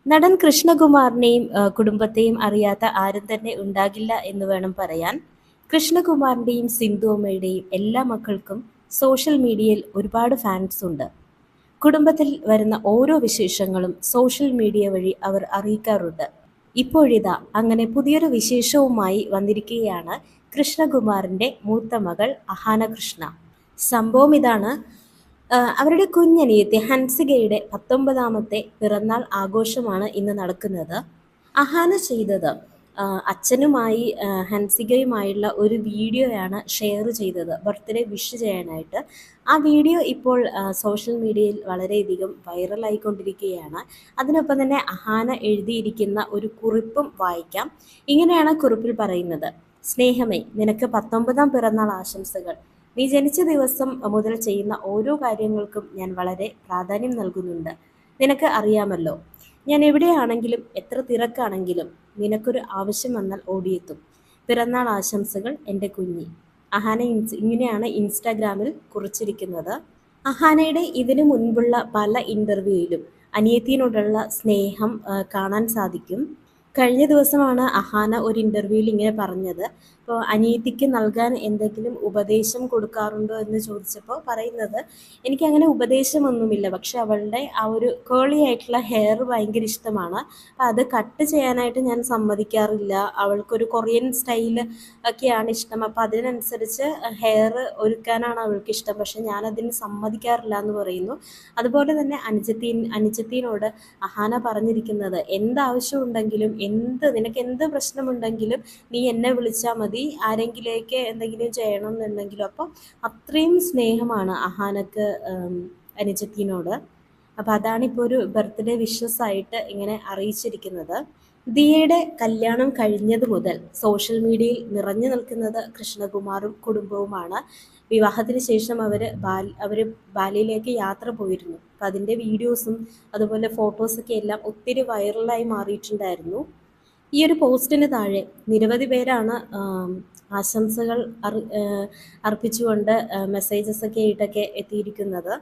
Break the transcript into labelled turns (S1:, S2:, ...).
S1: നടൻ കൃഷ്ണകുമാറിനെയും കുടുംബത്തെയും അറിയാത്ത ആരും തന്നെ ഉണ്ടാകില്ല എന്ന് വേണം പറയാൻ. കൃഷ്ണകുമാറിന്റെയും സിന്ധു അമ്മയുടെയും എല്ലാ മക്കൾക്കും സോഷ്യൽ മീഡിയയിൽ ഒരുപാട് ഫാൻസ് ഉണ്ട്. കുടുംബത്തിൽ വരുന്ന ഓരോ വിശേഷങ്ങളും സോഷ്യൽ മീഡിയ വഴി അവർ അറിയിക്കാറുണ്ട്. ഇപ്പോഴിതാ അങ്ങനെ പുതിയൊരു വിശേഷവുമായി വന്നിരിക്കുകയാണ് കൃഷ്ണകുമാറിന്റെ മൂത്ത മകൾ അഹാന കൃഷ്ണ. സംഭവം ഇതാണ്. അവരുടെ കുഞ്ഞനിയത്തി ഹൻസികയുടെ 19ാമത്തെ പിറന്നാൾ ആഘോഷമാണ് ഇന്ന് നടക്കുന്നത്. അഹാന ചെയ്തത് അച്ഛനുമായി ഹൻസികയുമായുള്ള ഒരു വീഡിയോയാണ് ഷെയർ ചെയ്തത് ബർത്ത്ഡേ വിഷ് ചെയ്യാനായിട്ട്. ആ വീഡിയോ ഇപ്പോൾ സോഷ്യൽ മീഡിയയിൽ വളരെയധികം വൈറലായിക്കൊണ്ടിരിക്കുകയാണ്. അതിനൊപ്പം തന്നെ അഹാന എഴുതിയിരിക്കുന്ന ഒരു കുറിപ്പും വായിക്കാം. ഇങ്ങനെയാണ് കുറിപ്പിൽ പറയുന്നത്: സ്നേഹമേ, നിനക്ക് 19ാം പിറന്നാൾ ആശംസകൾ. നീ ജനിച്ച ദിവസം മുതൽ ചെയ്യുന്ന ഓരോ കാര്യങ്ങൾക്കും ഞാൻ വളരെ പ്രാധാന്യം നൽകുന്നുണ്ട്. നിനക്ക് അറിയാമല്ലോ, ഞാൻ എവിടെയാണെങ്കിലും എത്ര തിരക്കാണെങ്കിലും നിനക്കൊരു ആവശ്യം വന്നാൽ ഓടിയെത്തും. പിറന്നാൾ ആശംസകൾ എൻ്റെ കുഞ്ഞി. അഹാന ഇങ്ങനെയാണ് ഇൻസ്റ്റാഗ്രാമിൽ കുറിച്ചിരിക്കുന്നത്. അഹാനയുടെ ഇതിനു മുൻപുള്ള പല ഇൻ്റർവ്യൂയിലും അനിയത്തിയോടുള്ള സ്നേഹം കാണാൻ സാധിക്കും. കഴിഞ്ഞ ദിവസമാണ് അഹാന ഒരു ഇൻ്റർവ്യൂവിൽ ഇങ്ങനെ പറഞ്ഞത്. അപ്പോൾ അനിയത്തിക്ക് നൽകാൻ എന്തെങ്കിലും ഉപദേശം കൊടുക്കാറുണ്ടോ എന്ന് ചോദിച്ചപ്പോൾ പറയുന്നത്, എനിക്കങ്ങനെ ഉപദേശമൊന്നുമില്ല, പക്ഷെ അവളുടെ ആ ഒരു കേളി ആയിട്ടുള്ള ഹെയർ ഭയങ്കര ഇഷ്ടമാണ്. അപ്പം അത് കട്ട് ചെയ്യാനായിട്ട് ഞാൻ സമ്മതിക്കാറില്ല. അവൾക്കൊരു കൊറിയൻ സ്റ്റൈല് ഒക്കെയാണ് ഇഷ്ടം. അപ്പോൾ അതിനനുസരിച്ച് ഹെയർ ഒരുക്കാനാണ് അവൾക്ക് ഇഷ്ടം, പക്ഷെ ഞാനതിന് സമ്മതിക്കാറില്ല എന്ന് പറയുന്നു. അതുപോലെ തന്നെ അനുജത്തിനോട് അഹാന പറഞ്ഞിരിക്കുന്നത്, എന്താവശ്യം ഉണ്ടെങ്കിലും നിനക്ക് എന്ത് പ്രശ്നമുണ്ടെങ്കിലും നീ എന്നെ വിളിച്ചാൽ മതി, ആരെങ്കിലേക്ക് എന്തെങ്കിലും ചെയ്യണം എന്നുണ്ടെങ്കിലും. അപ്പം അത്രയും സ്നേഹമാണ് അഹാനക്ക് അനുജത്തിനോട്. അപ്പം അതാണിപ്പോൾ ഒരു ബർത്ത്ഡേ വിഷസ് ആയിട്ട് ഇങ്ങനെ അറിയിച്ചിരിക്കുന്നത്. ദിയയുടെ കല്യാണം കഴിഞ്ഞത് മുതൽ സോഷ്യൽ മീഡിയയിൽ നിറഞ്ഞു നിൽക്കുന്നത് കൃഷ്ണകുമാറും കുടുംബവുമാണ്. വിവാഹത്തിന് ശേഷം അവർ ബാലിയിലേക്ക് യാത്ര പോയിരുന്നു. അപ്പം അതിൻ്റെ വീഡിയോസും അതുപോലെ ഫോട്ടോസൊക്കെ എല്ലാം ഒത്തിരി വൈറലായി മാറിയിട്ടുണ്ടായിരുന്നു. ഈ ഒരു പോസ്റ്റിന് താഴെ നിരവധി പേരാണ് ആശംസകൾ അർപ്പിച്ചുകൊണ്ട് മെസ്സേജസ് ഒക്കെ ആയിട്ടൊക്കെ എത്തിയിരിക്കുന്നത്.